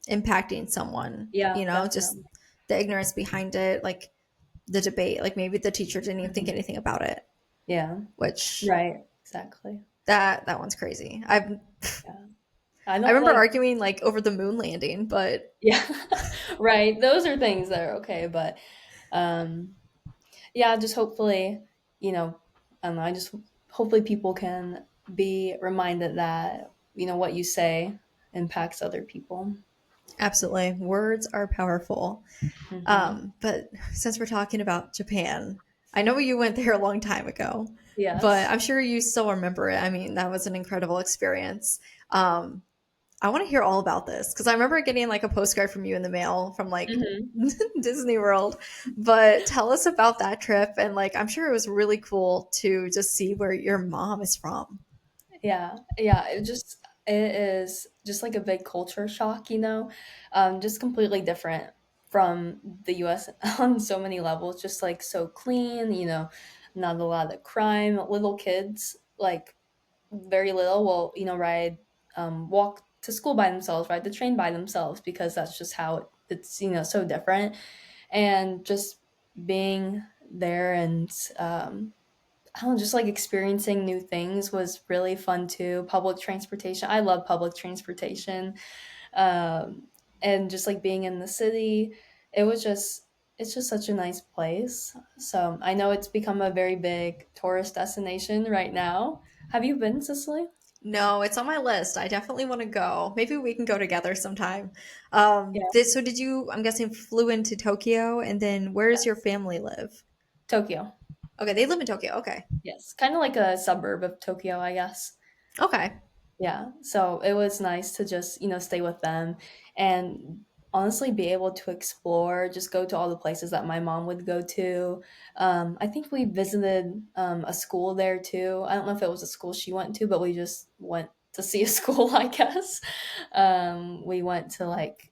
impacting someone, Yeah, just definitely. the ignorance behind it, like the debate, like maybe the teacher didn't even think Hmm. anything about it, Yeah. which Right. Exactly. that one's crazy. Yeah. I I don't remember like. arguing like over the moon landing, but Yeah. Right. Those are things that are okay, but um yeah, just hopefully, you know, I don't know, I just hopefully people can be reminded that, what you say impacts other people. absolutely, words are powerful. Hmm. But since we're talking about Japan, I know you went there a long time ago, but Yes. I'm sure you still remember it. I mean, that was an incredible experience. Um, I want to hear all about this because I remember getting like a postcard from you in the mail from like Hmm. Disney World. But tell us about that trip. And like, I'm sure it was really cool to just see where your mom is from. Yeah. Yeah. It is just like a big culture shock, just completely different. from the US on so many levels, just like so clean, not a lot of crime. Little kids, like very little, will, ride, walk to school by themselves, ride the train by themselves, because that's just how it's, so different. And just being there and, I don't know, just like experiencing new things was really fun too. Public transportation. I love public transportation. Um, and just like being in the city, it was just, it's just such a nice place. So I know it's become a very big tourist destination right now. Have you been, Cicely? No, it's on my list. I definitely want to go. Maybe we can go together sometime. Yeah. So did you, I'm guessing, flew into Tokyo, and then where does your Yes. family live? Tokyo. Okay, they live in Tokyo. Okay. Yes. Kind of like a suburb of Tokyo, I guess. Okay. Yeah, so it was nice to just, stay with them and honestly be able to explore, just go to all the places that my mom would go to. I think we visited a school there too. I don't know if it was a school she went to, but we just went to see a school, I guess. We went to like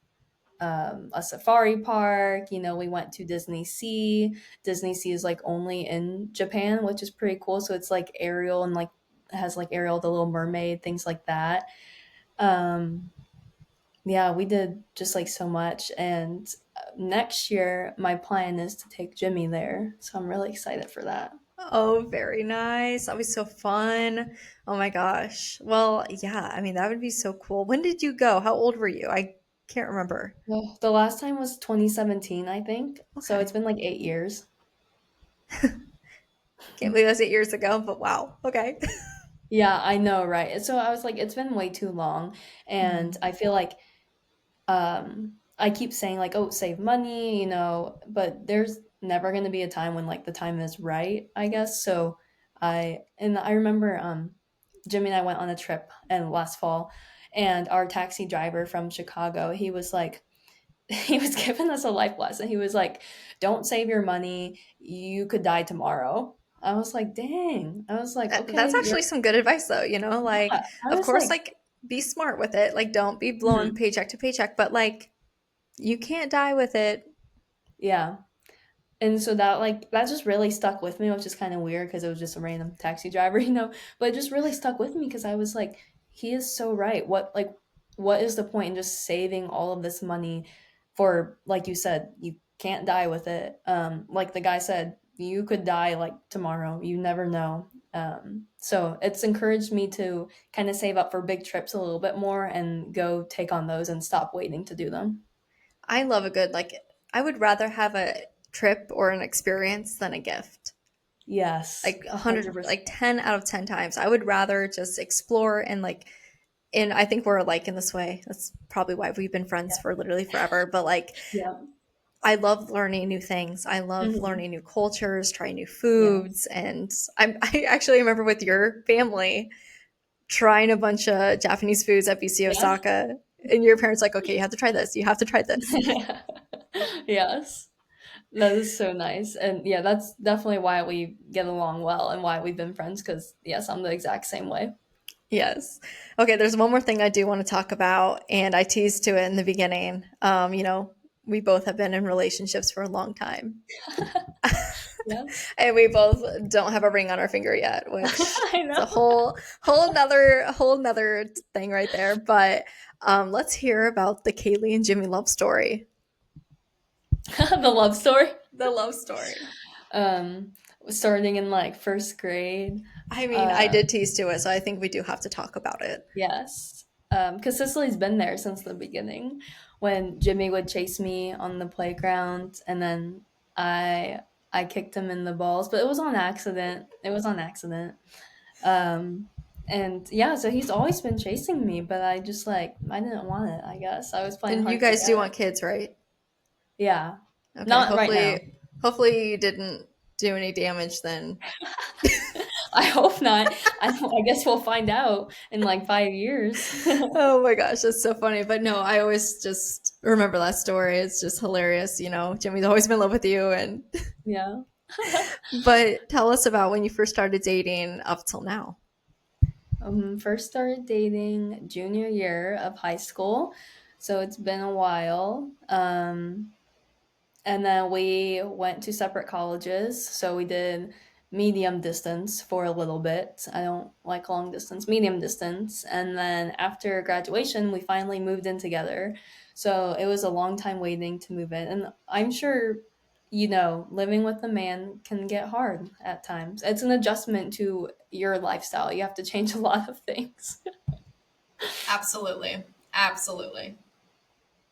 a safari park. We went to Disney Sea. Disney Sea is like only in Japan, which is pretty cool. So it's like Ariel and like has like Ariel the Little Mermaid, things like that. Um, yeah, we did just like so much. And next year, my plan is to take Jimmy there. So I'm really excited for that. Oh, very nice. That was so fun. Oh my gosh. Well, yeah, I mean, that would be so cool. When did you go? How old were you? I can't remember. Well, the last time was 2017, I think. So it's Okay. been like 8 years. Can't believe that's 8 years ago, but wow. Okay. Yeah, I know, right? So I was like, it's been way too long. And Mhm. I feel like I keep saying like, oh, save money, but there's never going to be a time when like the time is right, I guess. So I remember Jimmy and I went on a trip and last fall, and our taxi driver from Chicago, he was like, he was giving us a life lesson. He was like, don't save your money, you could die tomorrow. I was like, dang. I was like, That's okay, you're, actually some good advice, though. yeah. I Of was course, like, like, be smart with it. Like, don't be blowing mhm, paycheck to paycheck, but like, you can't die with it. yeah. And so that just really stuck with me, which is kind of weird because it was just a random taxi driver, but it just really stuck with me because I was like, he is so right. What is the point in just saving all of this money for, like you said, you can't die with it. Like the guy said, you could die like tomorrow. You never know. So it's encouraged me to kind of save up for big trips a little bit more and go take on those and stop waiting to do them. I love a good, like, I would rather have a trip or an experience than a gift. Yes, Like, a 100, hundred percent. like 10 out of 10 times. I would rather just explore and like, and I think we're alike in this way. That's probably why we've been friends for literally forever. But like, Yeah. I love learning new things. I love Mhm. learning new cultures, trying new Yeah. foods. And I actually remember with your family trying a bunch of Japanese foods at BC Yeah. Osaka. And your parents like, okay, you have to try this. You have to try this. Yes. That is so nice. And yeah, that's definitely why we get along well and why we've been friends because, yes, I'm the exact same way. Yes. Okay, there's one more thing I do want to talk about, and I teased to it in the beginning. We both have been in relationships for a long time. Yes. And we both don't have a ring on our finger yet, which I is a know. whole nother thing right there. But let's hear about the Kaylee and Jimmy love story. The love story. The love story. Um, Starting in like first grade. I mean, I Uh, did tease to it, so I think we do have to talk about it. yes. Because Cicely's been there since the beginning when Jimmy would chase me on the playground and then I I kicked him in the balls, but it was on accident. It was on accident. Um, and yeah, so he's always been chasing me, but I just like I didn't want it, I guess. I was playing And you hard to guys do get. want kids, right? Yeah. Okay. Not right now. Hopefully you didn't do any damage then. I hope not. I guess we'll find out in like 5 years. Oh my gosh, that's so funny. But no, I always just remember that story. It's just hilarious. Jimmy's always been in love with you. And Yeah. but tell us about when you first started dating up till now. First started dating junior year of high school, so it's been a while. And then we went to separate colleges. So we did medium distance for a little bit. I don't like long distance, medium distance. And then after graduation, we finally moved in together. So it was a long time waiting to move in. And I'm sure, living with a man can get hard at times. It's an adjustment to your lifestyle. You have to change a lot of things. Absolutely. Absolutely.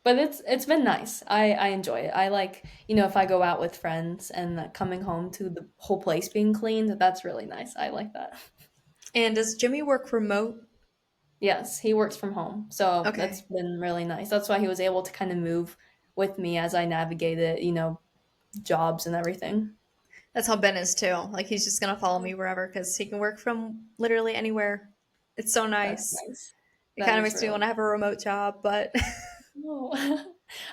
But it's been nice. I enjoy it. I like, if I go out with friends and coming home to the whole place being cleaned, that's really nice. I like that. And does Jimmy work remote? Yes, he works from home. So that's Okay. been really nice. That's why he was able to kind of move with me as I navigated, jobs and everything. That's how Ben is too. Like he's just gonna follow me wherever because he can work from literally anywhere. It's so That's nice. nice. It That kind of is makes me really want to have a remote job, but no.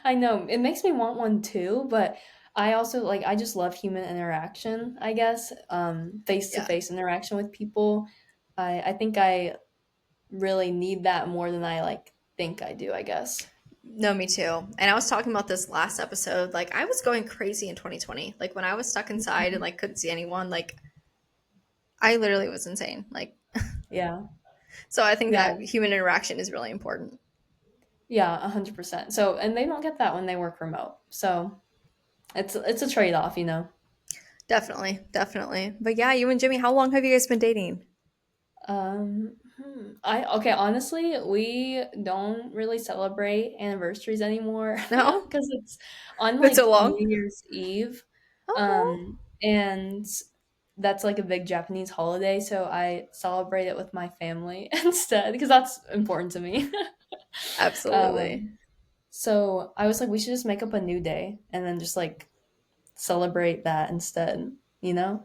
I know. It makes me want one too, but I also like I just love human interaction, I guess. Face to yeah. face interaction with people. I think I really need that more than I like think I do, I guess. No, me too. And I was talking about this last episode. Like I was going crazy in 2020. Like when I was stuck inside and like couldn't see anyone, like I literally was insane. Like Yeah. so I think Yeah. that human interaction is really important. Yeah, 100%. So, and they don't get that when they work remote. So, it's a trade-off. Definitely, definitely. But yeah, you and Jimmy, how long have you guys been dating? I okay, honestly, we don't really celebrate anniversaries anymore No? because it's on Been so like long? New Year's Eve. Oh, And that's like a big Japanese holiday, so I celebrate it with my family instead because that's important to me. absolutely. um, so I was like, we should just make up a new day and then just like celebrate that instead, you know?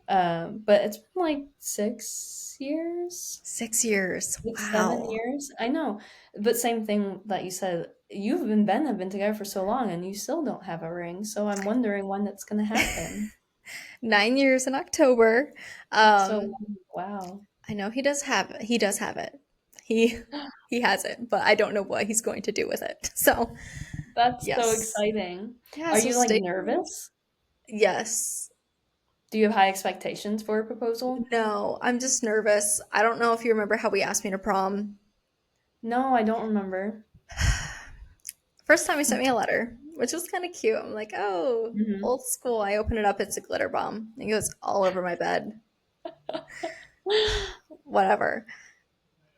But it's been like 6 years, 6 years. 6, 7 Wow. years. I know, but same thing that you said. You and Ben have been together for so long, and you still don't have a ring. So I'm wondering when that's gonna happen. 9 years in October. That's so Um, wow. I know he does have it. He he has it, but I don't know what he's going to do with it. So That's so yes. exciting. Yeah, Are so you like stay nervous? yes. Do you have high expectations for a proposal? No, I'm just nervous. I don't know if you remember how we asked me to prom. No, I don't remember. First time he sent me a letter, which was kind of cute. I'm like, oh, Hmm. old school. I open it up, it's a glitter bomb. It goes all over my bed. Whatever.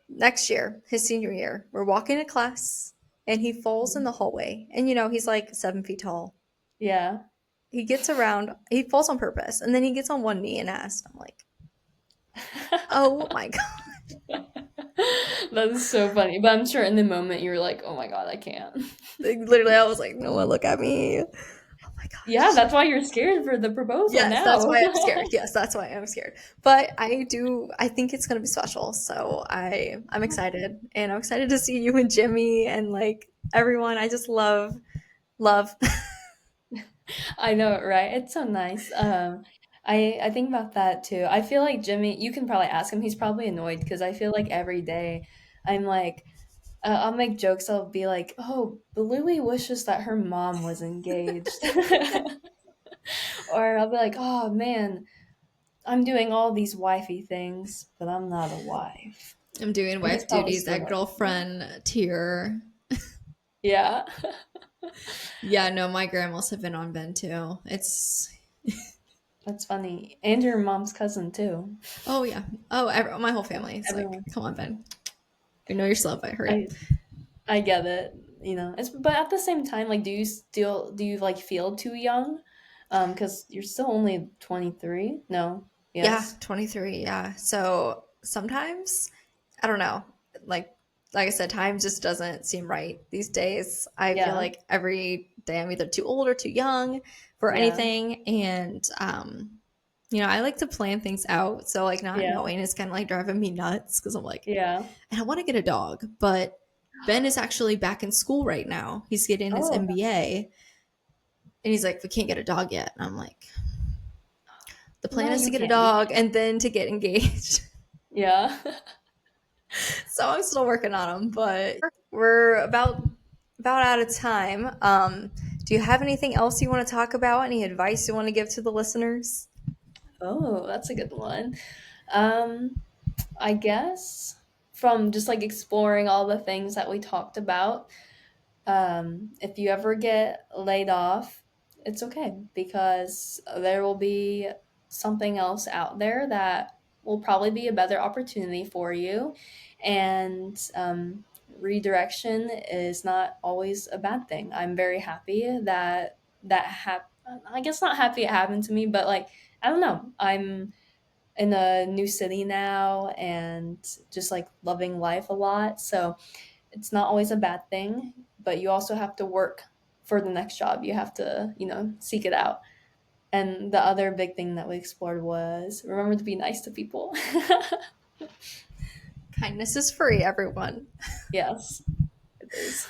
Next year, his senior year, we're walking to class and he falls in the hallway. And he's like 7 feet tall. Yeah. He gets around, he falls on purpose, and then he gets on one knee and asks. I'm like, oh my God. That is so funny. But I'm sure in the moment you were like, oh my God, I can't. Like, literally, I was like, no one look at me. Oh my Yeah, gosh. that's why you're scared for the proposal Yes, that's now. why I'm scared. Yes, that's why I'm scared. But I think it's gonna be special. So I'm excited. And I'm excited to see you and Jimmy and like everyone. I just love. I know, right? It's so nice. I think about that too. I feel like Jimmy, you can probably ask him. He's probably annoyed because I feel like every day I'm like, I'll make jokes. I'll be like, "Oh, Bluey wishes that her mom was engaged," or I'll be like, "Oh man, I'm doing all these wifey things, but I'm not a wife." I'm doing And he's wife probably duties still at annoyed with me. girlfriend tier. Yeah, Yeah, no, my grandmas have been on Ben too. It's that's funny. And your mom's cousin too. oh yeah. My whole family. It's like, Everyone. come on, Ben. You know your love. I hurry up. I I get it. It's but at the same time, like, do you like feel too young? Because you're still only 23. No. Yeah, Yes. 23. Yeah. So sometimes, I don't know. Like, like I said, time just doesn't seem right these days. I feel Yeah. like every day I'm either too old or too young for Yeah. anything. And, I like to plan things out. So, like, not Yeah. knowing is kind of like driving me nuts because I'm like, Yeah. and I want to get a dog, but Ben is actually back in school right now. He's getting his Oh, MBA. And he's like, we can't get a dog yet. And I'm like, the plan no, is to you get a can't. You dog can't. and then to get engaged. Yeah. So I'm still working on them, but we're about out of time. Do Do you have anything else you want to talk about? Any advice you want to give to the listeners? Oh, that's a good one. Um, I guess from just like exploring all the things that we talked about, if you ever get laid off, it's okay because there will be something else out there that will probably be a better opportunity for you. And redirection is not always a bad thing. I'm very happy that I guess not happy it happened to me, but like, I don't know. I'm in a new city now and just like loving life a lot. So it's not always a bad thing, but you also have to work for the next job. You have to, seek it out. And the other big thing that we explored was remember to be nice to people. Kindness is free, everyone. Yes, it is.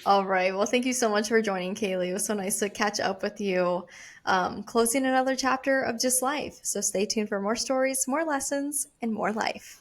All right. Well, thank you so much for joining, Kaylee. It was so nice to catch up with you. Closing another chapter of Just Life. So stay tuned for more stories, more lessons, and more life.